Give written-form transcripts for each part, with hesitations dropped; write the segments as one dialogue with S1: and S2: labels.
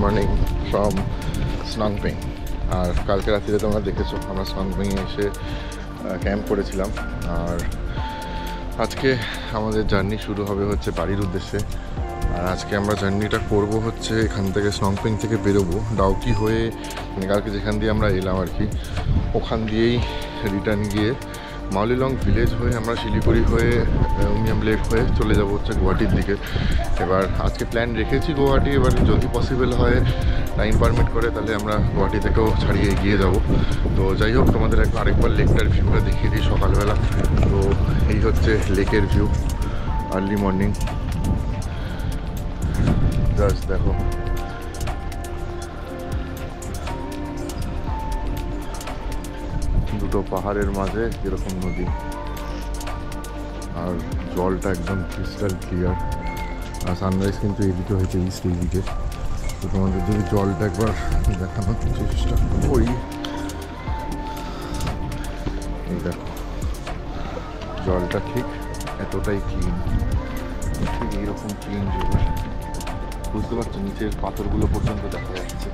S1: Morning from স্নংপিং। আর কালকে রাত্রিতে তোমরা দেখেছো আমরা স্নংপিংয়ে এসে ক্যাম্প করেছিলাম। আর আজকে আমাদের জার্নি শুরু হবে হচ্ছে বাড়ির উদ্দেশ্যে। আর আজকে আমরা জার্নিটা করব হচ্ছে এখান থেকে স্নংপিং থেকে বেরোবো ডাউকি হয়ে, মানে কালকে যেখান দিয়ে আমরা এলাম আর কি ওখান দিয়েই রিটার্ন গিয়ে মাউলিলং ভিলেজ হয়ে আমরা শিলিগুড়ি হয়ে উমিয়াম লেক হয়ে চলে যাব হচ্ছে গুয়াহাটির দিকে। এবার আজকে প্ল্যান রেখেছি গুয়াহাটি, এবার যদি পসিবল হয় টাইম পারমিট করে তাহলে আমরা গুয়াহাটি থেকেও ছাড়িয়ে এগিয়ে যাব। তো যাই হোক, তোমাদের আরেকবার লেকটার ভিউটা দেখিয়ে দিই সকালবেলা। তো এই হচ্ছে লেকের ভিউ আর্লি মর্নিং। জাস্ট দেখো, দুটো পাহাড়ের মাঝে যেরকম নদী, আর জলটা একদম ক্রিস্টাল ক্লিয়ার। আর সানরাইজ কিন্তু এদিকে হয়েছে ইস্ট এইদিকে। তো তোমাদের যদি জলটা একবার দেখানোর চেষ্টা করি, এই দেখো জলটা ঠিক এতটাই ক্লিন, ঠিক এইরকম ক্লিন জল, বুঝতে পারছো নিচের পাথরগুলো পর্যন্ত দেখা যাচ্ছে।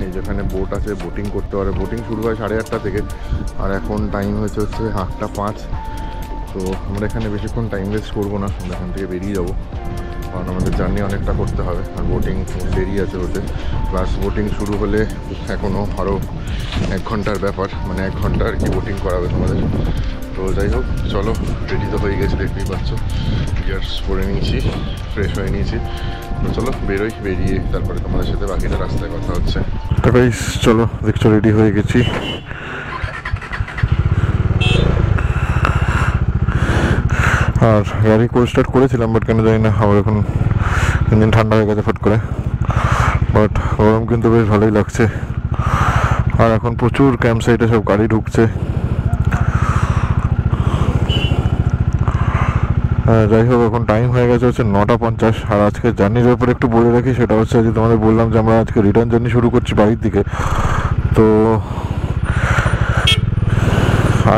S1: এই যেখানে বোট আছে, বোটিং করতে পারে। বোটিং শুরু হয় 8:30 থেকে, আর এখন টাইম হয়েছে হচ্ছে 8:05। তো আমরা এখানে বেশিক্ষণ টাইম ওয়েস্ট করবো না, আমরা এখান থেকে বেরিয়ে যাবো, কারণ আমাদের জার্নি অনেকটা করতে হবে। আর বোটিং দেরি আছে হতে, প্লাস বোটিং শুরু হলে এখনও আরও 1 ঘন্টার ব্যাপার, মানে 1 ঘন্টা আর কি বোটিং করাবে তোমাদের। তো যাই হোক, চলো, রেডি তো হয়ে গেছে, দেখতেই পাচ্ছ, গিয়ার্স পরে নিয়েছি, ফ্রেশ হয়ে নিয়েছি। তো চলো বেরোই, বেরিয়ে তারপরে তোমাদের সাথে বাকিটা রাস্তায় কথা হচ্ছে। চলো, দেখছো রেডি হয়ে গেছি। আর গাড়ি কোল্ড স্টার্ট করেছিলাম, বাট কেন জানি না আমার এখন ইঞ্জিন ঠান্ডা হয়ে গেছে ফট করে। বাট গরম কিন্তু বেশ ভালোই লাগছে। আর এখন প্রচুর ক্যাম্প সাইটে সব গাড়ি ঢুকছে। যাই হোক, এখন টাইম হয়ে গেছে হচ্ছে 9:50। আর আজকে জার্নির ব্যাপারে একটু বলে রাখি, সেটা হচ্ছে যে তোমাদের বললাম যে আমরা আজকে রিটার্ন জার্নি শুরু করছি বাড়ির দিকে। তো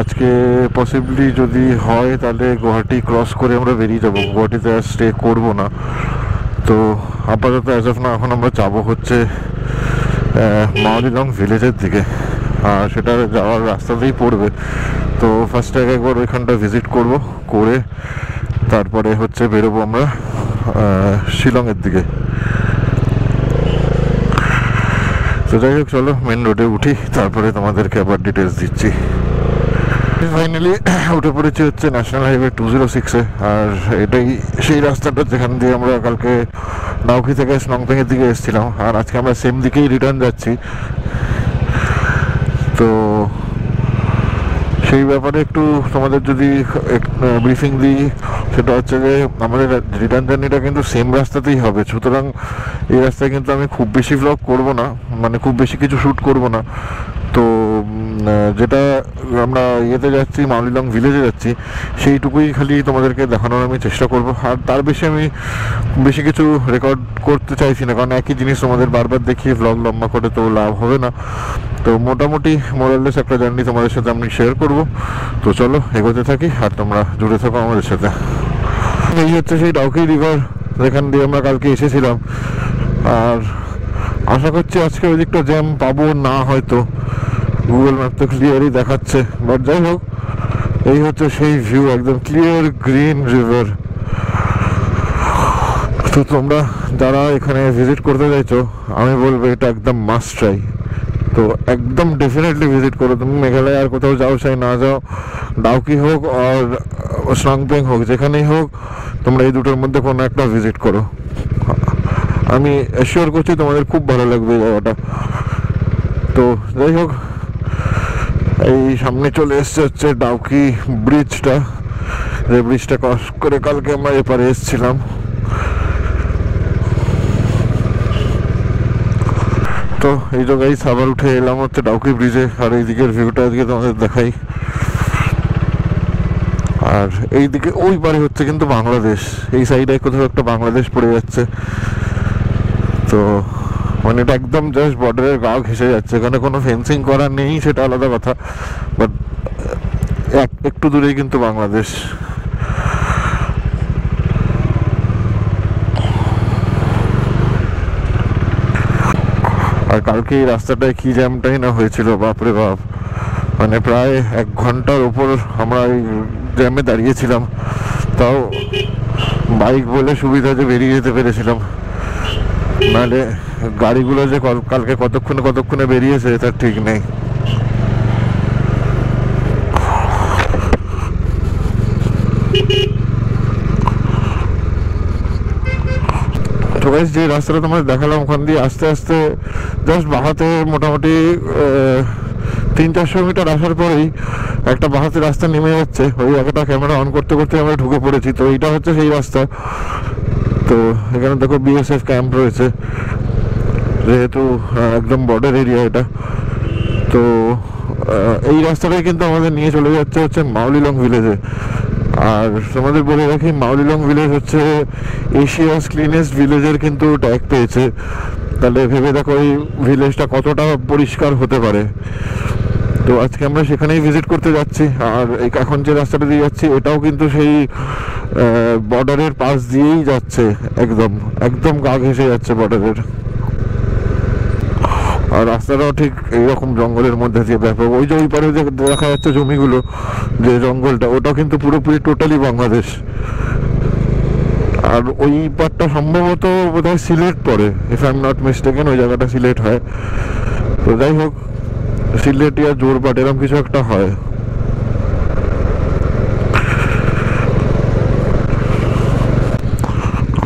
S1: আজকে পসিবলি যদি হয় তাহলে গুয়াহাটি ক্রস করে আমরা বেরিয়ে যাবো, গুয়াহাটিতে আর স্টে করবো না। তো আপাতত অ্যাজ অফ না এখন আমরা যাবো হচ্ছে মাউলিলং ভিলেজের দিকে, আর সেটা যাওয়ার রাস্তাতেই পড়বে। তো ফার্স্টে একবার ওইখানটা ভিজিট করবো, করে তারপরে হচ্ছে বেরোবো আমরা শিলংয়ের দিকে। তো যাই হোক, চলো মেন রোডে উঠি, তারপরে তোমাদেরকে আবার ডিটেলস দিচ্ছি। ফাইনালি উঠে পড়েছি হচ্ছে ন্যাশনাল হাইওয়ে 206-এ। আর এটাই সেই রাস্তাটা যেখান দিয়ে আমরা কালকে ডাউকি থেকে স্নংপিংয়ের দিকে এসেছিলাম, আর আজকে আমরা সেম দিকেই রিটার্ন যাচ্ছি। তো সেই ব্যাপারে একটু তোমাদের যদি ব্রিফিং দিই, সেটা হচ্ছে যে আমাদের রিটার্ন জার্নিটা কিন্তু সেম রাস্তাতেই হবে। সুতরাং এই রাস্তায় কিন্তু আমি খুব বেশি ভ্লগ করব না, মানে খুব বেশি কিছু শ্যুট করব না। তো যেটা আমরা ইয়েতে যাচ্ছি, মাউলিলং ভিলেজে যাচ্ছি, সেইটুকুই খালি তোমাদেরকে দেখানোর আমি চেষ্টা করব। আর তার বেশি আমি বেশি কিছু রেকর্ড করতে চাইছি না, কারণ একই জিনিস তোমাদের বারবার দেখিয়ে ভ্লগ লম্বা করে তো লাভ হবে না। তো মোটামুটি মোরাললেস একটা জার্নি তোমাদের সাথে আমি শেয়ার করব। তো চলো এগোতে থাকি, আর তোমরা জুড়ে থাকো আমাদের সাথে। এই হচ্ছে সেই ডাউকি রিভার যেখান দিয়ে আমরা কালকে এসেছিলাম। আর আশা করছি আজকে ওই দিকটা জ্যাম পাবো না, হয়তো গুগল ম্যাপ তো ক্লিয়ারই দেখাচ্ছে। বাট যাই হোক, এই হচ্ছে সেই ভিউ, একদম ক্লিয়ার গ্রিন রিভার। তো তোমরা যারা এখানে ভিজিট করতে চাইছো, আমি বলবো এটা একদম মাস্ট ট্রাই। তো একদম ডেফিনেটলি ভিজিট করো। তুমি মেঘালয় আর কোথাও যাও চাই না যাও, ডাউকি হোক আর স্নংপিং হোক, যেখানেই হোক, তোমরা এই দুটোর মধ্যে কোনো একটা ভিজিট করো। আমি অ্যাসিওর করছি তোমাদের খুব ভালো লাগবে এই জায়গাটা। তো যাই হোক, এই সামনে চলে এসছে হচ্ছে ডাউকি ব্রিজটা, যে ব্রিজটা ক্রস করে কালকে আমরা এপারে এসেছিলাম। তো এই তো গাইস আবার উঠে এলাম হচ্ছে ডাউকি ব্রিজে। আর এই দিকের ভিউটা আজকে তোমাদের দেখাই। আর এই দিকে ওই পারে হচ্ছে কিন্তু বাংলাদেশ, এই সাইডে কোথাও একটা বাংলাদেশ পড়ে যাচ্ছে। তো মানে এটা একদম জাস্ট বর্ডারের গা ঘেঁষে যাচ্ছে, এখানে কোনো ফেন্সিং করা নেই সেটা আলাদা কথা, বাট একটু দূরেই কিন্তু বাংলাদেশ। আর কালকে এই রাস্তাটায় কি জ্যামটাই না হয়েছিল, বাপরে বাপ। মানে প্রায় 1 ঘন্টার উপর আমরা এই জ্যামে দাঁড়িয়েছিলাম, তাও বাইক বলে সুবিধা যে বেরিয়ে যেতে পেরেছিলাম, নাহলে গাড়িগুলো যে কালকে কতক্ষণে বেরিয়েছে তার ঠিক নেই। তো গাইস, যে রাস্তাটা তোমাদের দেখালাম ওখান দিয়ে আস্তে আস্তে জাস্ট বাহাতে মোটামুটি 300-400 মিটার আসার পরেই একটা বাহাতে রাস্তা নেমে যাচ্ছে। ওই একটা ক্যামেরা অন করতে করতে আমরা ঢুকে পড়েছি। তো এইটা হচ্ছে সেই রাস্তা। তো এখানে দেখো বিএসএফ ক্যাম্প রয়েছে, যেহেতু একদম বর্ডার এরিয়া এটা। তো এই রাস্তাটাই কিন্তু আমাদের নিয়ে চলে যাচ্ছে হচ্ছে মাউলিলং ভিলেজে। আর তোমাদের বলে রাখি, মাউলিলং ভিলেজ হচ্ছে এশিয়াস ক্লিনেস্ট ভিলেজের কিন্তু ট্যাগ পেয়েছে। তাহলে ভেবে দেখো এই ভিলেজটা কতটা পরিষ্কার হতে পারে। তো আজকে আমরা সেখানেই ভিজিট করতে যাচ্ছি। আর এখন যে রাস্তাটা দিয়ে যাচ্ছি এটাও কিন্তু সেই বর্ডারের পাশ দিয়েই যাচ্ছে, একদম একদম গা ঘেঁষে যাচ্ছে বর্ডারের। আর রাস্তাটাও ঠিক এইরকম জঙ্গলের মধ্যে দিয়ে ব্যাপক। ওই যে ওই পারে যে দেখা যাচ্ছে জমিগুলো, যে জঙ্গলটা, ওটাও কিন্তু পুরোপুরি টোটালি বাংলাদেশ। আর ওই পারটা সম্ভবত বোধহয় সিলেট পড়ে, if I am not mistaken, ওই জায়গাটা সিলেট হয়। তো যাই হোক, সিলেট ইয়া জোরপাট এরকম কিছু একটা হয়।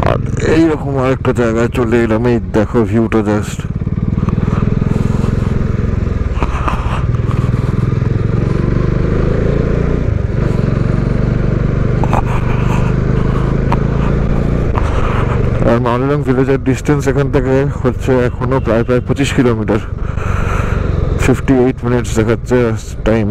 S1: আর এইরকম আরেকটা জায়গায় চলে এলাম, এই দেখো ভিউটা জাস্ট। আর মাউলিলং ভিলেজের ডিস্টেন্স এখান থেকে হচ্ছে এখনো প্রায় 25 কিলোমিটার। 58 মিনিটস দেখাচ্ছে টাইম।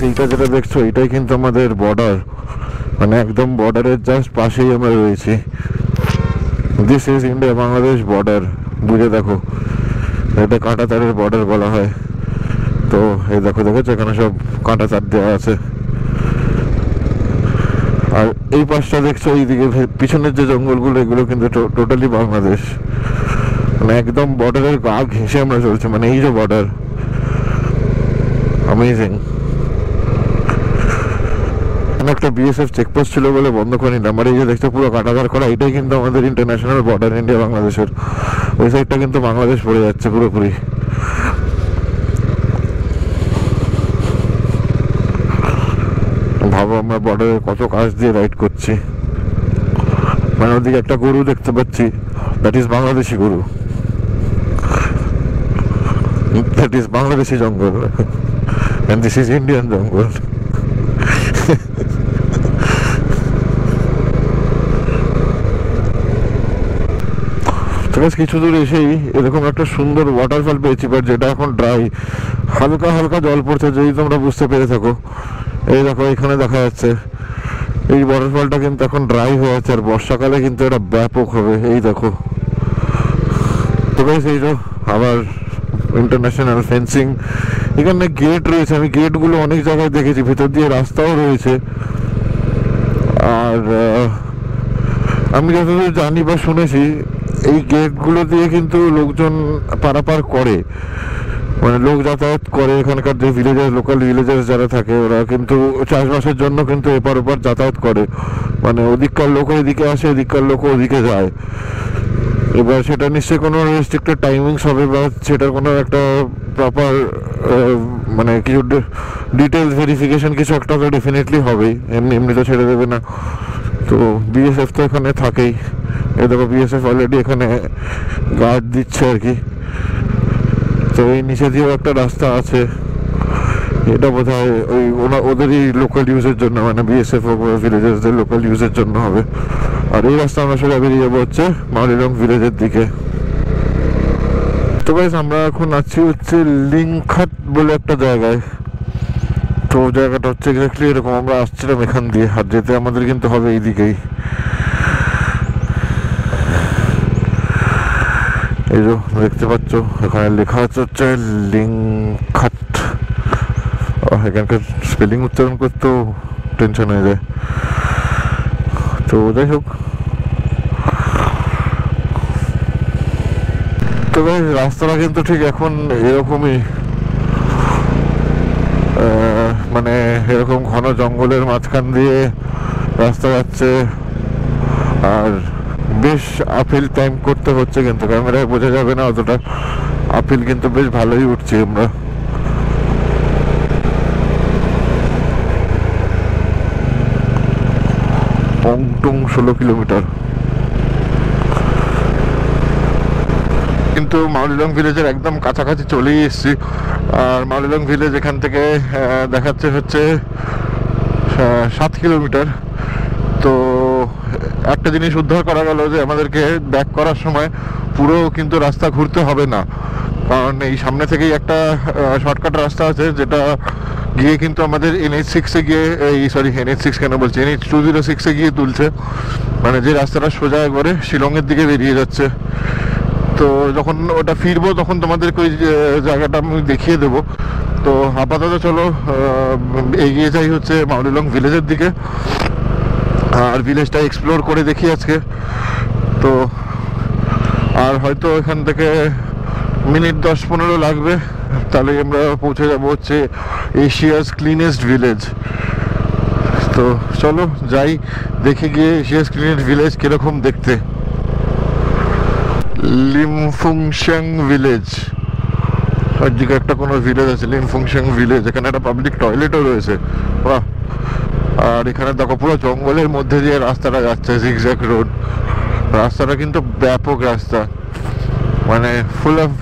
S1: এইটা যেটা দেখছো এটাই কিন্তু আমাদের বর্ডার, মানে একদম বর্ডারের জাস্ট পাশেই আমরা রয়েছি। This is India Bangladesh border, বুঝে দেখো, এটা কাঁটা তারের বর্ডার বলা হয়। তো এই দেখো দেখেছো এখানে সব কাঁটা তার দেওয়া আছে। আর এই পাশটা দেখছো, এইদিকে পিছনের যে জঙ্গলগুলো, এগুলো কিন্তু টোটালি বাংলাদেশ। মানে একদম বর্ডারের গা ঘেঁষে আমরা চলছি, মানে এই যে বর্ডার, অ্যামেজিং। একটা বিএসএফ চেকপোস্ট ছিল বলে বন্ধ করে নিলাম। আর এই যে দেখতে পুরো কাটাতার করা, এটাই কিন্তু আমাদের ইন্টারন্যাশনাল বর্ডার ইন্ডিয়া বাংলাদেশের। ওই সাইডটা কিন্তু বাংলাদেশ পড়ে যাচ্ছে পুরোপুরি। ভাবো আমরা বর্ডারের কত কাজ দিয়ে রাইড করছি। মানে ওদিকে একটা গরু দেখতে পাচ্ছি, দ্যাট ইজ বাংলাদেশি গরু, দ্যাট ইজ বাংলাদেশি জঙ্গল, and this is Indian জঙ্গল। কিছু দূর এসেই এরকম একটা সুন্দর ওয়াটারফল পেয়েছি, বাট যেটা এখন ড্রাই, হালকা হালকা জল পড়ছে, যদি তোমরা বুঝতে পেরে থাকো। এই দেখো এখানে দেখা যাচ্ছে এই ওয়াটারফলটা কিন্তু এখন ড্রাই হয়ে আছে, আর বর্ষাকালে কিন্তু এটা ব্যাপক হবে। এই দেখো, তো গাইস এই যে আবার ইন্টারন্যাশনাল ফেন্সিং, এখানে গেট রয়েছে। আমি গেটগুলো অনেক জায়গায় দেখেছি, ভিতর দিয়ে রাস্তাও রয়েছে। আর আমি যতদূর জানি বা শুনেছি, এই গেটগুলো দিয়ে কিন্তু লোকজন পারাপার করে, মানে লোক যাতায়াত করে। এখানকার যে লোকাল ভিলেজার্স যারা থাকে, ওরা কিন্তু চাষবাসের জন্য কিন্তু এপার ওপার যাতায়াত করে। মানে ওদিককার লোক এদিকে আসে, এদিককার লোক ওদিকে যায়। এবার সেটা নিশ্চয়ই কোনো রেস্ট্রিক্টেড টাইমিংস হবে, বা সেটার কোনো একটা প্রপার মানে কিছু ডিটেলস ভেরিফিকেশন কিছু একটা তো ডেফিনেটলি হবেই, এমনি এমনি তো ছেড়ে দেবে না। তো বিএসএফ তো এখানে থাকেই। এই দেখো বিএসএফ অলরেডি এখানে গার্ড দিচ্ছে আর কি। তো এই নিচে দিয়েও একটা রাস্তা আছে, এটা বোধ হয় ওই ওদেরই লোকাল ইউজের জন্য, মানে বিএসএফ ভিলেজার্সদের লোকাল ইউজের জন্য হবে। আর এই রাস্তা আমরা সোজা বেরিয়ে যাবো হচ্ছে মাউলিলং ভিলেজের দিকে। তো গাইস আমরা এখন আছি হচ্ছে লিংখাত বলে একটা জায়গায়। তো জায়গাটা হচ্ছে এক্স্যাক্টলি এরকম, আমরা আসছিলাম এখান দিয়ে, আর যেতে আমাদের কিন্তু হবে এইদিকেই। এই যে দেখতে পাচ্ছ এখানে লেখা হচ্ছে লিংখাট। এখানকার স্পেলিং উচ্চারণ করতেও টেনশন হয়ে যায়। তো যাই হোক, তবে রাস্তাটা কিন্তু ঠিক এখন এরকমই, মানে এরকম ঘন জঙ্গলের মাঝখান দিয়ে রাস্তা যাচ্ছে। আর বেশ আপিল টাইম করতে হচ্ছে, কিন্তু ক্যামেরায় বোঝা যাবে না অতটা। আপিল কিন্তু বেশ ভালোই উঠছি আমরা। পংটুং 16 কিলোমিটার। কিন্তু মাউলিলং ভিলেজের একদম কাছাকাছি চলেই এসেছি। আর মাউলিলং ভিলেজ এখান থেকে দেখাচ্ছে হচ্ছে 7 কিলোমিটার। তো একটা জিনিস উদ্ধার করা গেল যে আমাদেরকে ব্যাক করার সময় পুরো কিন্তু রাস্তা ঘুরতে হবে না, কারণ এই সামনে থেকেই একটা শর্টকাট রাস্তা আছে যেটা গিয়ে কিন্তু আমাদের NH6-এ গিয়ে, NH6 কেন বলছি, NH206-এ গিয়ে তুলছে। মানে যে রাস্তাটা সোজা একবারে শিলংয়ের দিকে বেরিয়ে যাচ্ছে। তো যখন ওটা ফিরবো তখন তোমাদেরকে ওই জায়গাটা আমি দেখিয়ে দেবো। তো আপাতত চলো এগিয়ে যাই হচ্ছে মাউলিলং ভিলেজের দিকে, আর ভিলেজটা এক্সপ্লোর করে দেখি আজকে। তো আর হয়তো এখান থেকে মিনিট 10-15 লাগবে, তাহলে আমরা পৌঁছে যাবো হচ্ছে এশিয়াস ক্লিনেস্ট ভিলেজ। তো চলো যাই, দেখে গিয়ে এশিয়াস ক্লিনেস্ট ভিলেজ কিরকম দেখতে। লিমফুংশাং ভিলেজ, ওইদিকে একটা কোনো ভিলেজ আছে লিমফুংশাং ভিলেজ, এখানে একটা পাবলিক টয়লেটও রয়েছে। বাহ! আর এখানে দেখো পুরো জঙ্গলের মধ্যে দিয়ে রাস্তাটা যাচ্ছে, জিগজ্যাগ রোড। রাস্তাটা কিন্তু ব্যাপক রাস্তা, মানে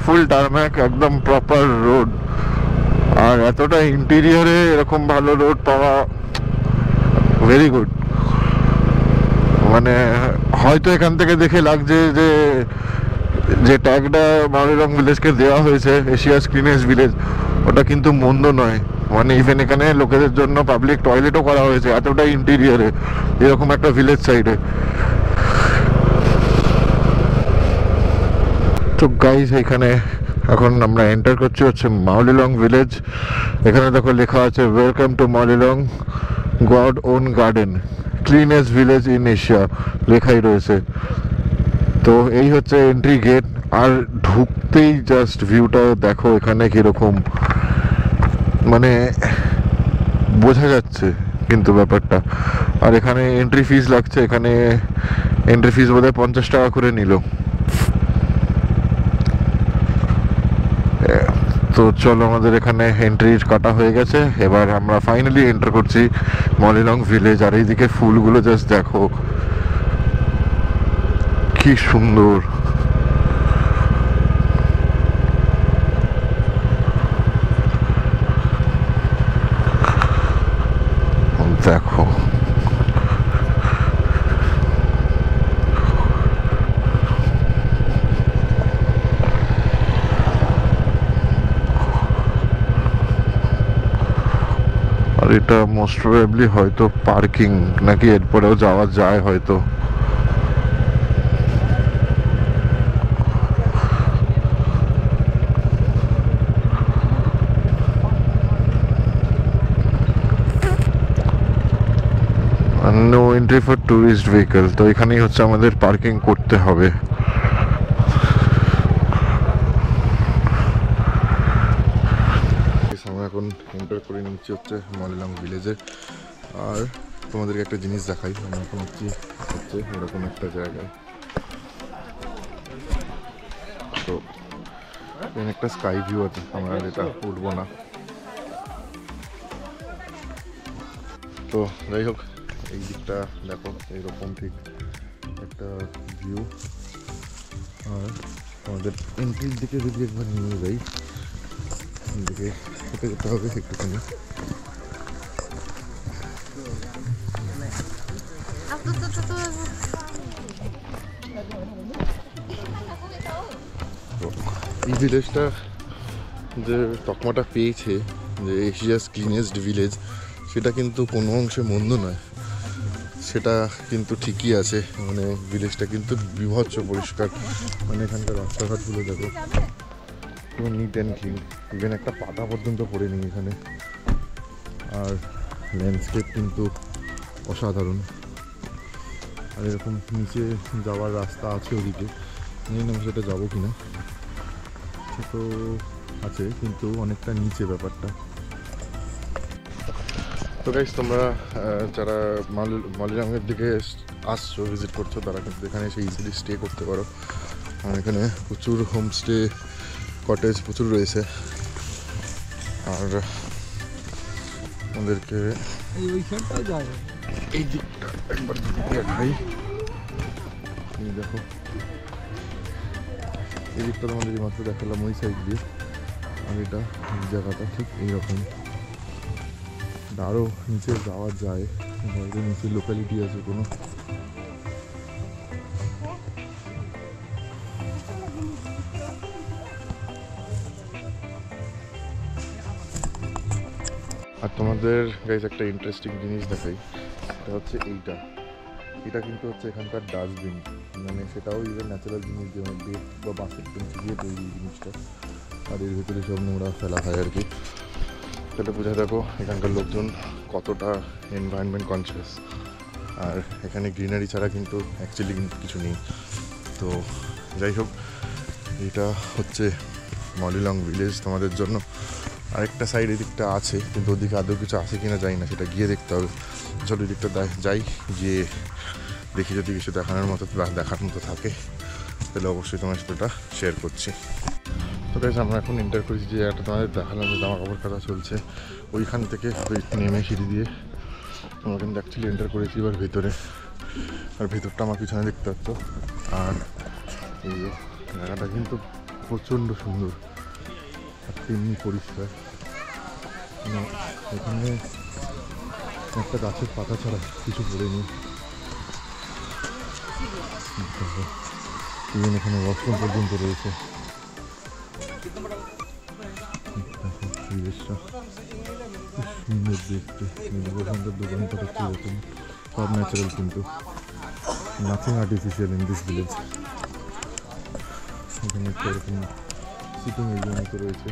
S1: ফুল টারম্যাক, একদম প্রপার রোড। আর এতটা ইন্টেরিয়রে এরকম ভালো রোড পাওয়া ভেরি গুড। মানে হয়তো এখান থেকে দেখে লাগছে যে যে ট্যাগটা মাউলিলং ভিলেজকে দেওয়া হয়েছে এশিয়াস ক্লিনেস্ট ভিলেজ, ওটা কিন্তু মন্দ নয়। মানে ইভেন এখানে লোকেদের জন্য পাবলিক টয়লেটও করা হয়েছে, এতটা ইন্টেরিয়রে এরকম একটা ভিলেজ সাইডে। তো গাইজ এখানে এখন আমরা এন্টার করছি হচ্ছে মাউলিলং ভিলেজ। এখানে দেখো লেখা আছে welcome to Mawlynnong god on garden, cleanest village in Asia, লেখাই রয়েছে। তো এই হচ্ছে এন্ট্রি গেট। আর ঢুকতেই জাস্ট ভিউটা দেখো এখানে কিরকম, মানে বোঝা যাচ্ছে কিন্তু ব্যাপারটা। আর এখানে এন্ট্রি ফিস লাগছে, এখানে এন্ট্রি ফিস বোধহয় 50 টাকা করে নিল। তো চলো, আমাদের এখানে এন্ট্রি কাটা হয়ে গেছে, এবার আমরা ফাইনালি এন্টার করছি মাউলিলং ভিলেজ। আর এইদিকে ফুলগুলো জাস্ট দেখো কি সুন্দর। দেখো আর এটা মোস্ট প্রবাবলি হয়তো পার্কিং নাকি, এরপরেও যাওয়া যায় হয়তো। No entry for tourist vehicle, তো এখানেই হচ্ছে আমাদের পার্কিং করতে হবে। আমরা এখন এন্টার করে নিচ্ছি হচ্ছে মাউলিলং ভিলেজে। আর তোমাদেরকে একটা জিনিস দেখাই, আমরা এখন হচ্ছে এরকম একটা জায়গায়। তো এখানে একটা স্কাই ভিউ আছে, আমরা এটা উঠবো না। তো যাই হোক, এই দিকটা দেখো এইরকম ঠিক একটা ভিউ। আর আমাদের এন্ট্রির দিকে যদি একবার নিয়ে যাই, দিকে হেঁটে যেতে হবে একটুখানি। এই ভিলেজটা যে তকমাটা পেয়েছে যে এশিয়াস ক্লিনেস্ট ভিলেজ, সেটা কিন্তু কোনো অংশে মন্দ নয়।
S2: সেটা কিন্তু ঠিকই আছে, মানে ভিলেজটা কিন্তু বিভৎস পরিষ্কার। মানে এখানকার রাস্তাঘাটগুলো দেখো পুরো নিট অ্যান্ড ক্লিন, ইভেন একটা পাতা পর্যন্ত পড়েনি এখানে। আর ল্যান্ডস্কেপ কিন্তু অসাধারণ। আর এরকম নিচে যাওয়ার রাস্তা আছে ওদিকে, জানি না সেটা যাবো কিনা, ছোট আছে কিন্তু অনেকটা নিচে ব্যাপারটা। তো গাইস, তোমরা যারা মালিরাঙ্গের দিকে আসছো, ভিজিট করছো, তারা কিন্তু এখানে এসে ইজিলি স্টে করতে পারো। আর এখানে প্রচুর হোমস্টে, কটেজ প্রচুর রয়েছে। আর আমাদেরকে এই দিকটা একবার দেখাই, দেখো এই দিকটা তোমাদের মাত্র দেখালাম ওই সাইড দিয়ে। আর এটা জায়গাটা ঠিক এইরকম, আরও নিচে যাওয়া যায়, নিচে লোকালিটি আছে কোনো। আর তোমাদের গাইজ একটা ইন্টারেস্টিং জিনিস দেখাই, সেটা হচ্ছে এটা কিন্তু হচ্ছে এখানকার ডাস্টবিন। মানে সেটাও ইভেন ন্যাচারাল জিনিস দিয়ে, বেড বা বাঁশের পেন্সি দিয়ে তৈরি জিনিসটা। আর এর ভিতরে সব নোংরা ফেলা হয় আর কি। সেটা বুঝে দেখো এখানকার লোকজন কতটা এনভায়রনমেন্ট কনসিয়াস। আর এখানে গ্রিনারি ছাড়া কিন্তু অ্যাকচুয়ালি কিন্তু কিছু নেই। তো যাই হোক, এটা হচ্ছে মলিলং ভিলেজ তোমাদের জন্য। আরেকটা সাইড এদিকটা আছে, কিন্তু ওদিকে আদৌ কিছু আছে কিনা জানি না, সেটা গিয়ে দেখতে হবে। চলো এদিকটা যাই, গিয়ে দেখি যদি কিছু দেখার মতো থাকে, তাহলে অবশ্যই তোমার সাথে ওটা শেয়ার করছি। তো গাইস, আমরা এখন এন্টার করেছি যে একটা তোমাদের দেখালাম যে জামা কাপড় কাটা চলছে, ওইখান থেকে নেমে সিঁড়ি দিয়ে আমরা কিন্তু অ্যাকচুয়ালি এন্টার করেছি এবার ভেতরে। আর ভেতরটা আমার পিছনে দেখতে পাচ্ছ। আর এই জায়গাটা কিন্তু প্রচণ্ড সুন্দর আর তেমনি পরিষ্কার। এখানে একটা গাছের পাতা ছাড়া কিছু পড়েনি। ইভেন এখানে ওয়াশরুম পর্যন্ত রয়েছে। পরিবেশটা খুব সুন্দর দেখতে। ওখানকার দোকানপাট হচ্ছে এরকম, সব ন্যাচারাল, কিন্তু nothing artificial in this village. এখানে একটা এরকম সিটিং এরিয়া মতো রয়েছে।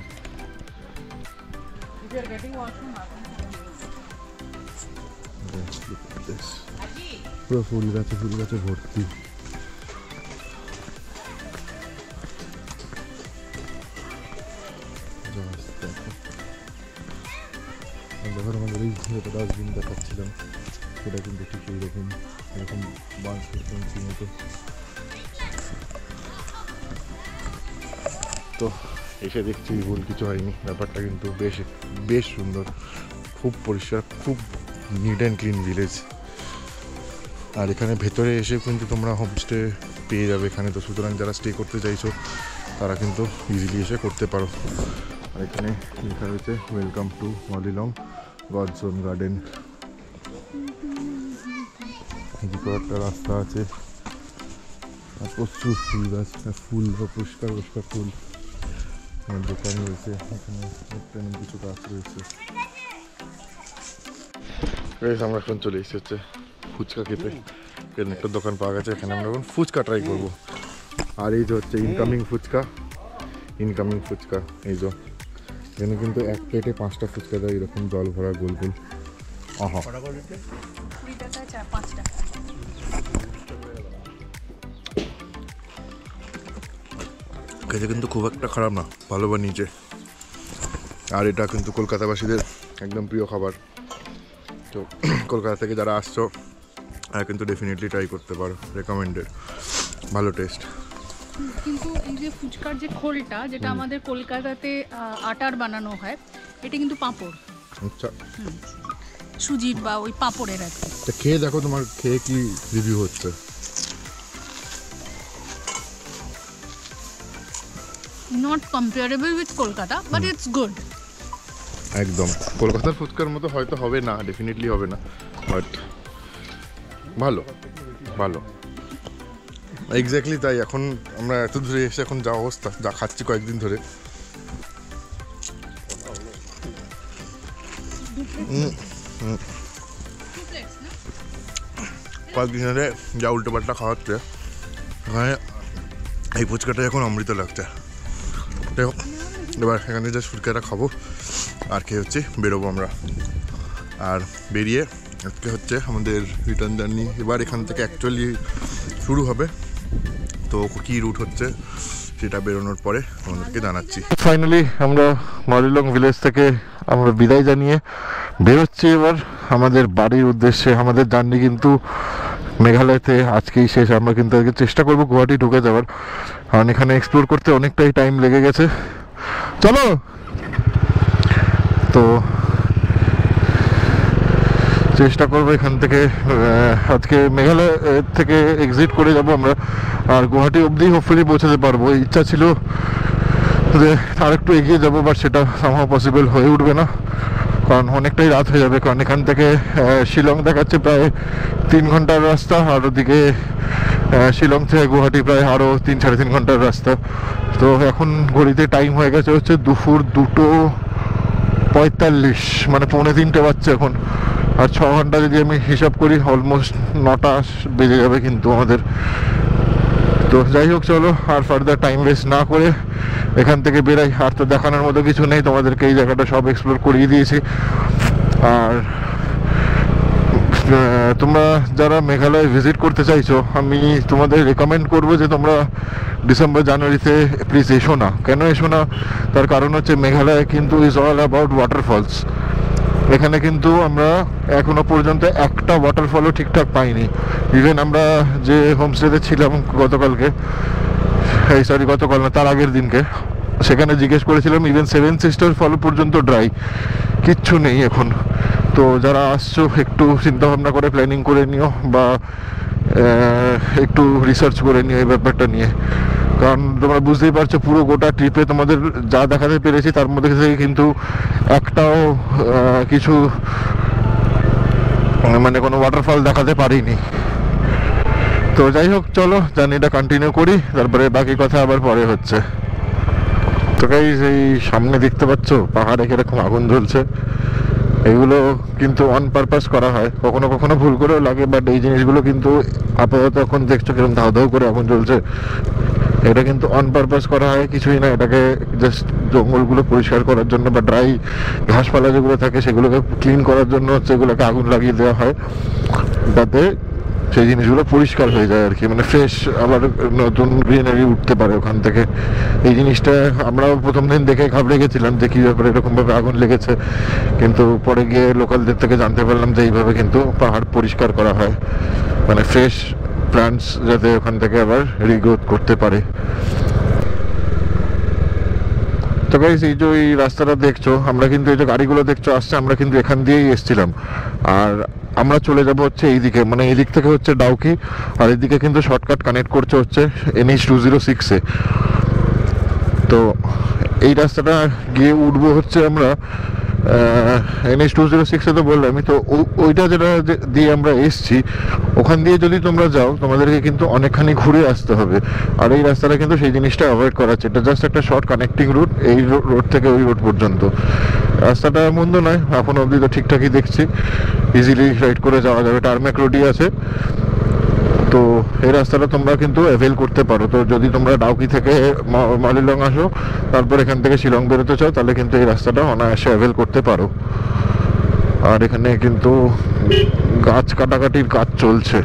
S2: পুরো ফুল গাছে ভর্তি। দেখো আমাদের এই যেটা ডাস্টবিন দেখাচ্ছিলাম, সেটা কিন্তু ঠিক এইরকম বাঁশ মতো। তো এসে দেখছি ভুল কিছু হয়নি, ব্যাপারটা কিন্তু বেশ সুন্দর, খুব পরিষ্কার, খুব নিট অ্যান্ড ক্লিন ভিলেজ। আর এখানে ভেতরে এসে কিন্তু তোমরা হোমস্টে পেয়ে যাবে এখানে। তো সুতরাং যারা স্টে করতে চাইছো তারা কিন্তু ইজিলি এসে করতে পারো। আর এখানে লেখা রয়েছে welcome to Mawlynnong God's own garden. এদিকেও একটা রাস্তা আছে, আর প্রচুর ফুল গাছ, ফুল বা পরিষ্কার ফুল। দোকান রয়েছে এখানে, কিছু গাছ রয়েছে। আমরা এখন চলে এসেছি হচ্ছে ফুচকা খেতে। এখানে একটা দোকান পাওয়া গেছে, এখানে আমরা এখন ফুচকা ট্রাই করবো। আর এই যে হচ্ছে ইনকামিং ফুচকা, এই যে এখানে কিন্তু এক প্লেটে 5টা ফুচকা দেয়, এরকম জল ভরা গোল গোল। খেতে কিন্তু খুব একটা খারাপ না, ভালো বানিয়েছে। আর এটা কিন্তু কলকাতাবাসীদের একদম প্রিয় খাবার। তো কলকাতা থেকে যারা আসছো আর কিন্তু ডেফিনেটলি ট্রাই করতে পারো, রেকমেন্ডেড, ভালো টেস্ট।
S3: কিন্তু এই যে ফুচকার যে খোলটা, যেটা আমাদের কলকাতাতে আটার বানানো হয়, এটা কিন্তু পাঁপড়।
S2: আচ্ছা,
S3: সুজির বা ওই পাঁপড়ের আর কি।
S2: খেয়ে দেখো, তোমার খেয়ে কি রিভিউ হচ্ছে?
S3: Not comparable with Kolkata, but it's good.
S2: একদম কলকাতার ফুচকার মতো হয়তো হবে না, ডেফিনেটলি হবে না, বাট ভালো এক্স্যাক্টলি তাই। এখন আমরা এত দূরে এসে এখন যা অবস্থা, যা খাচ্ছি কয়েকদিন ধরে, কয়েকদিন ধরে যা উল্টোপাল্টা খাওয়াচ্ছে এখানে এই ফুচকাটা এখন অমৃত লাগছে। যাই হোক, এবার এখানে যে ফুচকাটা খাবো আর খেয়ে হচ্ছে বেরোবো আমরা। আর বেরিয়ে আজকে হচ্ছে আমাদের রিটার্ন জার্নি। এবার এখান থেকে অ্যাকচুয়ালি শুরু হবে, তো কী রুট হচ্ছে সেটা বেরোনোর পরে আমাদেরকে জানাচ্ছি।
S1: ফাইনালি আমরা মালিলং ভিলেজ থেকে আমরা বিদায় জানিয়ে বেরোচ্ছি এবার আমাদের বাড়ির উদ্দেশ্যে। আমাদের জার্নি কিন্তু মেঘালয়তে আজকেই শেষ। আমরা কিন্তু আজকে চেষ্টা করবো গুয়াহাটি ঢুকে যাওয়ার, কারণ এখানে এক্সপ্লোর করতে অনেকটাই টাইম লেগে গেছে। চলো, তো চেষ্টা করবো এখান থেকে আজকে মেঘালয় থেকে এক্সিট করে যাব আমরা, আর গুয়াহাটি অবধি হোপফুলি পৌঁছাতে পারবো। ইচ্ছা ছিল যে আর একটু এগিয়ে যাবো, বাট সেটা সামহাও পসিবল হয়ে উঠবে না, কারণ অনেকটাই রাত হয়ে যাবে। কারণ এখান থেকে শিলং দেখাচ্ছে প্রায় 3 ঘন্টার রাস্তা, আর ওদিকে শিলং থেকে গুয়াহাটি প্রায় আরও 3-3.5 ঘন্টার রাস্তা। তো এখন ঘড়িতে টাইম হয়ে গেছে হচ্ছে দুপুর 2:45, মানে 2:45 বাজছে এখন। আর 6 ঘন্টা যদি আমি হিসাব করি অলমোস্ট 9টা বেজে যাবে কিন্তু আমাদের। তো যাই হোক, চলো আর ফার্দার টাইম ওয়েস্ট না করে এখান থেকে বেরাই। আর তো দেখানোর মতো কিছু নেই, তোমাদেরকে এই জায়গাটা সব এক্সপ্লোর করিয়ে দিয়েছি। আর তোমরা যারা মেঘালয় ভিজিট করতে চাইছো, আমি তোমাদের রেকমেন্ড করবো যে তোমরা ডিসেম্বর জানুয়ারিতে প্লিজ এসো না। কেন এসো না, তার কারণ হচ্ছে মেঘালয় কিন্তু ইজ অল অ্যাবাউট ওয়াটারফলস। এখানে কিন্তু আমরা এখনো পর্যন্ত একটা ওয়াটারফলও ঠিকঠাক পাইনি। ইভেন আমরা যে হোমস্টেতে ছিলাম গতকালকে, গতকাল না, তার আগের দিনকে, সেখানে জিজ্ঞেস করেছিলাম, ইভেন 7 সিস্টার ফল পর্যন্ত ড্রাই, কিচ্ছু নেই এখন। তো যারা আসছো একটু চিন্তাভাবনা করে প্ল্যানিং করে নিও, বা একটু রিসার্চ করে নিও এই ব্যাপারটা নিয়ে। কারণ তোমরা বুঝতেই পারছো পুরো গোটা ট্রিপে তোমাদের যা দেখাতে পেরেছি তার মধ্যে থেকে কিন্তু একটাও কিছু মানে কোনো ওয়াটারফল দেখাতে পারিনি। তো যাই হোক, চলো জার্নিটা কন্টিনিউ করি, তারপরে বাকি কথা আবার পরে হচ্ছে। তো গাইস, এই সামনে দেখতে পাচ্ছ পাহাড়ে কিরকম আগুন জ্বলছে। এগুলো কিন্তু অন পারপাস করা হয়, কখনো কখনো ভুল করেও লাগে, বাট এই জিনিসগুলো কিন্তু আপাতত এখন দেখছো কিরকম ধাউ ধাউ করে আগুন জ্বলছে, এটা কিন্তু অন পারপাস করা হয়, কিছুই না। এটাকে জাস্ট জঙ্গলগুলো পরিষ্কার করার জন্য বা ড্রাই ঘাসপালা যেগুলো থাকে সেগুলোকে ক্লিন করার জন্য হচ্ছে এগুলোকে আগুন লাগিয়ে দেওয়া হয়, যাতে সেই জিনিসগুলো পরিষ্কার হয়ে যায় আর কি, মানে ফ্রেশ আবার নতুন গ্রিনারি উঠতে পারে ওখান থেকে। এই জিনিসটা আমরাও প্রথম দিন দেখে ঘাবড়ে গেছিলাম যে কী ব্যাপারে এরকমভাবে আগুন লেগেছে, কিন্তু পরে গিয়ে লোকালদের থেকে জানতে পারলাম যে এইভাবে কিন্তু পাহাড় পরিষ্কার করা হয়, মানে ফ্রেশ প্ল্যান্টস যাতে ওখান থেকে আবার রিগ্রোথ করতে পারে। তো গাইস, এই যে এই রাস্তাটা দেখছো, আমরা কিন্তু এই যে গাড়িগুলো দেখছো আসছে, আমরা কিন্তু এখান দিয়েই এসেছিলাম। আর আমরা চলে যাব হচ্ছে এইদিকে, মানে এই দিক থেকে হচ্ছে ডাউকি, আর এইদিকে কিন্তু শর্টকাট কানেক্ট করছে হচ্ছে NH 206-এ। তো এই রাস্তাটা গিয়ে উঠবো হচ্ছে আমরা NH 206-এ, তো বললামই তো। ওইটা যেটা দিয়ে আমরা এসছি, ওখান দিয়ে যদি তোমরা যাও তোমাদেরকে কিন্তু অনেকখানি ঘুরে আসতে হবে। আর এই রাস্তাটা কিন্তু সেই জিনিসটা অ্যাভয়েড করাচ্ছে, এটা জাস্ট একটা শর্ট কানেক্টিং রুট, এই রোড থেকে ওই রোড পর্যন্ত। রাস্তাটা মন্দ নয়, এখন অবধি তো ঠিকঠাকই দেখছি, ইজিলি রাইড করে যাওয়া যাবে, টার্মেক রোডই আছে। তো এই রাস্তাটা তোমরা কিন্তু অ্যাভেল করতে পারো। তো যদি তোমরা ডাউকি থেকে মালিলং আসো, তারপর এখান থেকে শিলং বেরোতে চাও, তাহলে কিন্তু এই রাস্তাটা অনায়াসে অ্যাভেল করতে পারো। আর এখানে কিন্তু গাছ কাটাকাটির কাজ চলছে।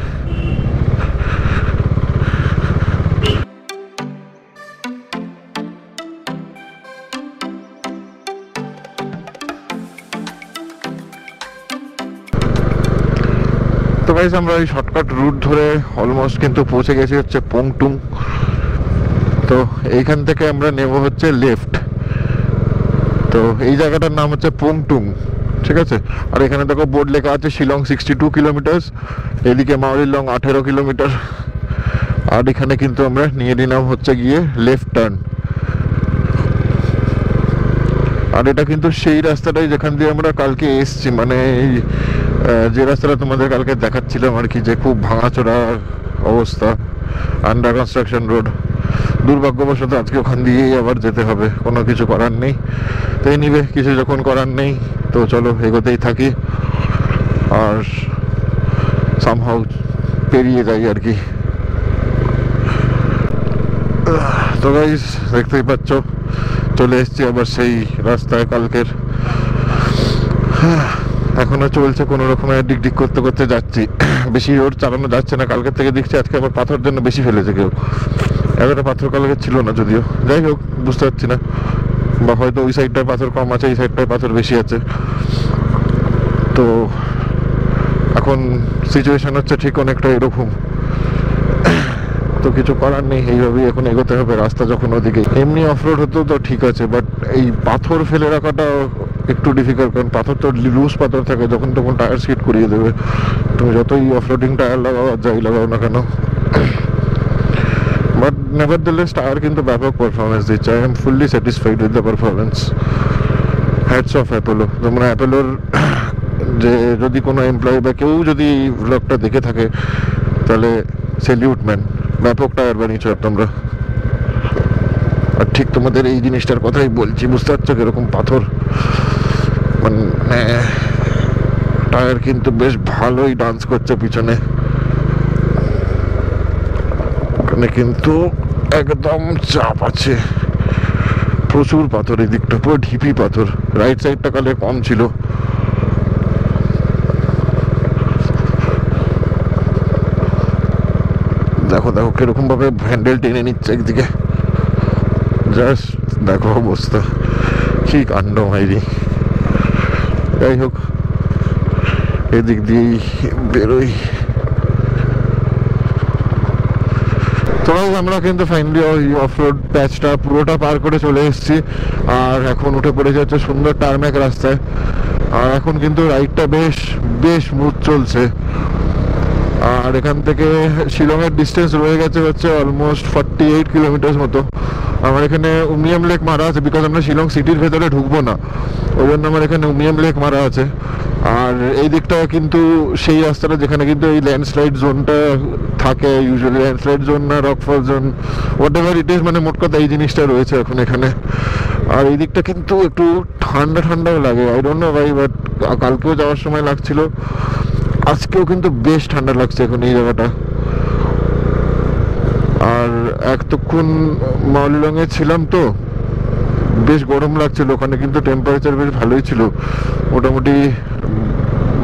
S1: তো গাইস, আমরা এই শর্টকাট রুট ধরে অলমোস্ট কিন্তু পৌঁছে গেছি হচ্ছে পোংটুং। তো এইখান থেকে আমরা নেব হচ্ছে লেফট। তো এই জায়গাটার নাম হচ্ছে পোংটুং, ঠিক আছে। আর এখানে দেখো বোর্ড লেখা আছে শিলং 62 কিলোমিটার, এদিকে মাওলিলং 18 কিলোমিটার। আর এখানে কিন্তু আমরা নিয়ে নিলাম হচ্ছে গিয়ে লেফট টার্ন। আর এটা কিন্তু সেই রাস্তাটাই যেখান দিয়ে আমরা কালকে এসছি, মানে এই যে রাস্তাটা তোমাদের কালকে দেখাচ্ছিলাম আর কি, যে খুব ভাঙাচোরা অবস্থা, আন্ডার কনস্ট্রাকশন রোড। দুর্ভাগ্যবশত আজকে ওখান দিয়েই আবার যেতে হবে, কোনো কিছু করার নেই। তো এই নিবে কিছু যখন করার নেই, তো চলো এগোতেই থাকি। আর সামহাউ পেরিয়ে যাই আর কি। তো গাইস দেখতেই পাচ্ছ চলে এসেছি আবার সেই রাস্তায় কালকের। এখনো চলছে কোনো রকমের ডিক ডিক করতে করতে যাচ্ছি। বেশি রোড চালানো যাচ্ছে না, কালকের থেকে দেখছি আজকে আবার পাথর জন্য বেশি ফেলেছে কেউ। এতটা পাথর কালকে ছিল না যদিও, যাই হোক বুঝতে পারছি না, বা হয়তো ওই সাইডটায় পাথর কম আছে, এই সাইডটায় পাথর বেশি আছে। তো এখন সিচুয়েশন হচ্ছে ঠিক অনেকটা এরকম। তো কিছু করার নেই, এইভাবেই এখন এগোতে হবে। রাস্তা যখন ওদিকে এমনি অফরোড হতো তো ঠিক আছে, বাট এই পাথর ফেলে রাখাটা একটু ডিফিকাল্ট, কারণ পাথর তো লুজ পাথর থাকে, যখন তখন টায়ার স্কিড করিয়ে দেবে। তুমি যতই অফরোডিং টায়ার লাগাও আর যাই লাগাও না কেন, বাট নেভারথেলেস টায়ার কিন্তু ব্যাপক পারফরমেন্স দিচ্ছে। I am fully satisfied with the performance. Hats off Apollo. যেমন অ্যাপোলোর যে যদি কোনো এমপ্লয়ি বা কেউ যদি ব্লগটা দেখে থাকে তাহলে স্যালিউট ম্যান, ব্যাপক টায়ার বানিয়েছো তোমরা। আর ঠিক তোমাদের এই জিনিসটার কথাই বলছি, বুঝতে পারছো কিরকম পাথর, মানে টায়ার কিন্তু বেশ ভালোই ডান্স করছে পিছনে। ওখানে কিন্তু একদম চাপ আছে, প্রচুর পাথর, এই দিকটা পুরো ঢিপি পাথর। রাইট সাইডটা কালে কম ছিল। দেখো দেখো কিরকম ভাবে হ্যান্ডেল টেনে নিচ্ছে একদিকে, জাস্ট দেখো অবস্থা, কি কাণ্ড মাইরি। যাই হোক এদিক দিয়েই বেরোই। তো আমরা কিন্তু ফাইনালি ওই অফরোড প্যাচটা পুরোটা পার করে চলে এসেছি, আর এখন উঠে পড়ে যাচ্ছে সুন্দর টার্ম্যাক রাস্তায়। আর এখন কিন্তু রাইডটা বেশ বেশ স্মুথ চলছে। আর এখান থেকে শিলংয়ের ডিস্টেন্স রয়ে গেছে হচ্ছে অলমোস্ট 48 কিলোমিটার মতো। আমার এখানে উমিয়াম লেক মারা আছে, বিকজ আমরা শিলং সিটির ভেতরে ঢুকবো না, ওই জন্য আমার এখানে উমিয়াম লেক মারা আছে। আর এই দিকটা কিন্তু সেই রাস্তাটা যেখানে কিন্তু এই ল্যান্ডস্লাইড জোনটা থাকে, ইউজুয়ালি ল্যান্ডস্লাইড জোন না rockfall zone, whatever it is, মানে মোট কথা এই জিনিসটা রয়েছে এখন এখানে। আর এই দিকটা কিন্তু একটু ঠান্ডা ঠান্ডাও লাগে, আই ডোন্ট নো ভাই, বাট কালকেও যাওয়ার সময় লাগছিল, আজকেও কিন্তু বেশ ঠান্ডা লাগছে এখন এই জায়গাটা। আর এতক্ষণ মাওলিলংয়ে ছিলাম তো বেশ গরম লাগছিল, ওখানে কিন্তু টেম্পারেচার বেশ ভালোই ছিল, মোটামুটি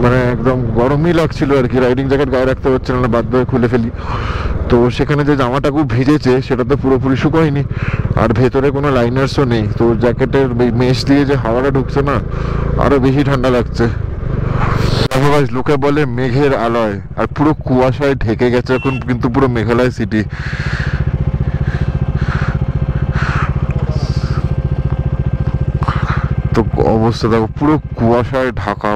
S1: মানে একদম গরমই লাগছিল আর কি। রাইডিং জ্যাকেট গায়ে রাখতে হচ্ছিল না, বাধ্য হয়ে খুলে ফেলি। তো সেখানে যে জামাটা খুব ভিজেছে সেটা তো পুরোপুরি শুকোয়নি, আর ভেতরে কোনো লাইনার্সও নেই, তো জ্যাকেটের মেশ দিয়ে যে হাওয়াটা ঢুকছে না, আরো বেশি ঠান্ডা লাগছে। লোকে বলে মেঘের আলয়, আর পুরো কুয়াশায় ঢেকে গেছে এখন কিন্তু পুরো মেঘালয় সিটি। তো অবস্থা দেখো, পুরো কুয়াশায় ঢাকা,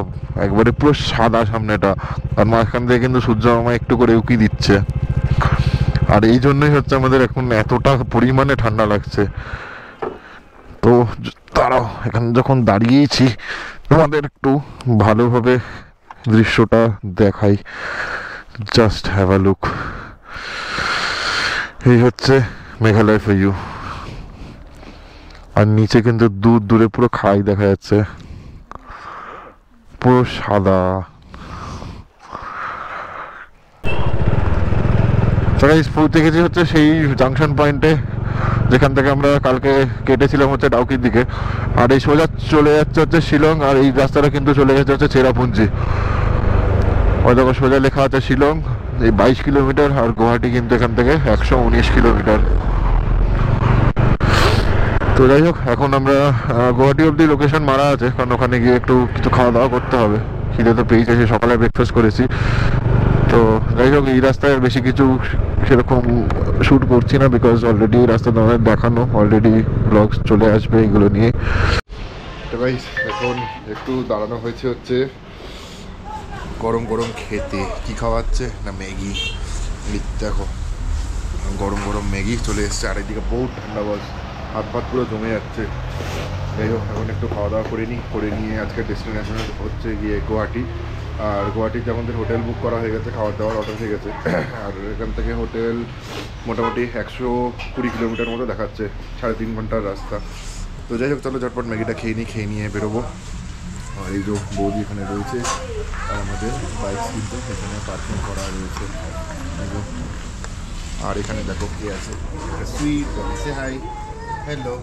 S1: একবারে পুরো সাদা সামনেটা, আর মাঝখান থেকে কিন্তু সূর্য মামা একটু করে উকি দিচ্ছে। আর এই জন্যই হচ্ছে আমাদের এখন এতটা পরিমাণে ঠান্ডা লাগছে। তো তারাও এখানে যখন দাঁড়িয়েছি তোমাদের একটু ভালোভাবে দৃশ্যটা দেখাই, জাস্ট হ্যাভ আ লুক। এই হচ্ছে মেঘালয় ফর ইউ। আর নিচে কিন্তু দূর দূরে পুরো খাই দেখা যাচ্ছে, পুরো সাদা। পৌঁছে গেছি হচ্ছে সেই জাংশন পয়েন্টে যেখান থেকে আমরা কালকে কেটেছিলাম হচ্ছে ডাউকির দিকে। আর এই সোজা চলে যাচ্ছে হচ্ছে শিলং, আর এই রাস্তাটা কিন্তু চলে গেছে হচ্ছে চেরাপুঞ্জি। ওই দেখো সোজা লেখা আছে শিলং, এই 22 কিলোমিটার, আর গুয়াহাটি কিন্তু এখান থেকে 119 কিলোমিটার। তো যাই হোক এখন আমরা গুয়াহাটি অব্দি লোকেশন মারা আছে, কারণ ওখানে গিয়ে একটু কিছু খাওয়া দাওয়া করতে হবে, খিদে তো পেয়েছে, সকালে ব্রেকফাস্ট করেছি। তো যাই হোক এই রাস্তায় বেশি কিছু সেরকম শ্যুট করছি না, বিকজ অলরেডি এই রাস্তা তোমাদের দেখানো, অলরেডি ব্লগস চলে আসবে এগুলো নিয়ে।
S2: তো গাইস এখন একটু দাঁড়ানো হয়েছে হচ্ছে গরম গরম খেতে। কি খাওয়াচ্ছে না ম্যাগি, দেখো গরম গরম ম্যাগি চলে এসছে, আর এদিকে বহুত ঠান্ডা, বস হাত পাত পুরো জমে যাচ্ছে। যাই হোক এখন একটু খাওয়া দাওয়া করে নিয়ে আজকে ডেস্টিনেশন হচ্ছে গিয়ে গুয়াহাটি। আর গুয়াহাটিতে আমাদের হোটেল বুক করা হয়ে গেছে, খাওয়ার দাওয়ার অর্ডার হয়ে গেছে। আর এখান থেকে হোটেল মোটামুটি 120 কিলোমিটার মতো দেখাচ্ছে, 3.5 ঘন্টার রাস্তা। তো যাই হোক চলো ঝটপট ম্যাগিটা খেয়ে নিয়ে বেরোবো। আর এই যে বৌদি এখানে রয়েছে, আর আমাদের বাইক কিন্তু এখানে পার্কিং করা রয়েছে। আসবো। আর এখানে দেখো কে আছে, সুইট সে হাই, হ্যালো।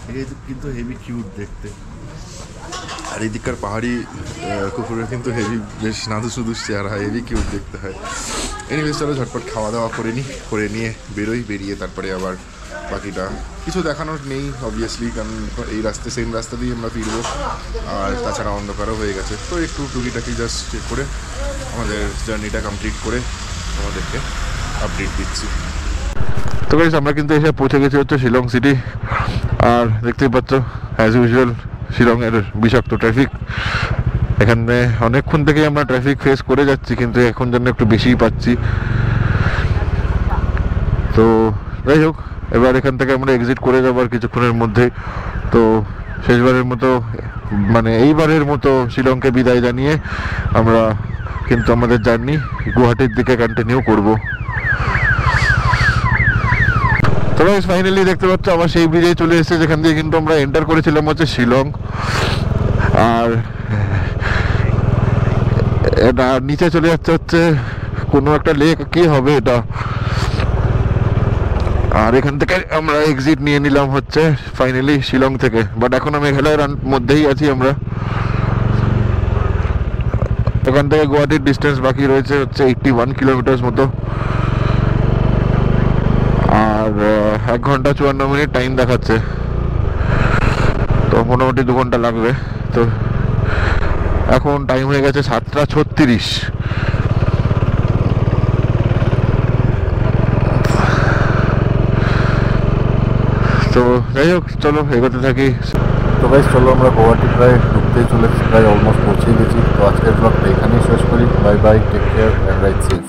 S2: এই কিন্তু হেভি কিউট দেখতে। আর এদিককার পাহাড়ি কুকুরের কিন্তু হেভি বেশ নাদুস নুদুস চেহারা, হেভি কিউট দেখতে হয়। এনিওয়েজ চলো ঝটপট খাওয়া দাওয়া করে নিই, করে নিয়ে বেরিয়ে তারপরে আবার বাকিটা কিছু দেখানোর নেই অবভিয়াসলি, কারণ এই সেম রাস্তা দিয়ে আমরা ফিরবো, আর তাছাড়া অন্ধকারও হয়ে গেছে। তো একটু টুকিটাকি জাস্ট চেক করে আমাদের জার্নিটা কমপ্লিট করে আমাদেরকে আপডেট দিচ্ছি।
S1: তো গাইস আমরা কিন্তু এসে পৌঁছে গেছি হচ্ছে শিলং সিটি। আর দেখতেই পাচ্ছ অ্যাজ ইউজুয়াল শিলংয়ের বিষাক্ত ট্রাফিক। এখানে অনেকক্ষণ থেকেই আমরা ট্রাফিক ফেস করে যাচ্ছি, কিন্তু এখন যেন একটু বেশিই পাচ্ছি। তো যাই হোক, এবার এখান থেকে আমরা এক্সিট করে যাবো আর কিছুক্ষণের মধ্যে। তো শেষবারের মতো, মানে এইবারের মতো শিলংকে বিদায় জানিয়ে আমরা কিন্তু আমাদের জার্নি গুয়াহাটির দিকে কন্টিনিউ করব। তো ফাইনালি দেখতে পাচ্ছ আবার সেই ব্রিজে চলে এসেছে যেখান দিয়ে কিন্তু আমরা এন্টার করেছিলাম হচ্ছে শিলং। আর এটা নিচে চলে যাচ্ছে হচ্ছে কোনো একটা লেক, কি হবে এটা। আর এখান থেকে আমরা এক্সিট নিয়ে নিলাম হচ্ছে ফাইনালি শিলং থেকে। বাট এখন মেঘালয়ের মধ্যেই আছি আমরা। এখান থেকে গুয়াহাটির ডিস্টেন্স বাকি রয়েছে হচ্ছে 81 কিলোমিটার মতো। আর 1 ঘন্টা 54 মিনিট টাইম দেখাচ্ছে, তো মোটামুটি 2 ঘন্টা লাগবে। তো এখন টাইম হয়ে গেছে 7:36। তো যাই হোক, চলো এগোতে থাকি।
S4: তো গাইস চলো আমরা গুয়াহাটি প্রায় ঢুকতেই চলেছি, প্রায় অলমোস্ট পৌঁছেই গেছি। তো আজকের ব্লগটা এখানেই শেষ করি। Bye bye, take care and ride safe.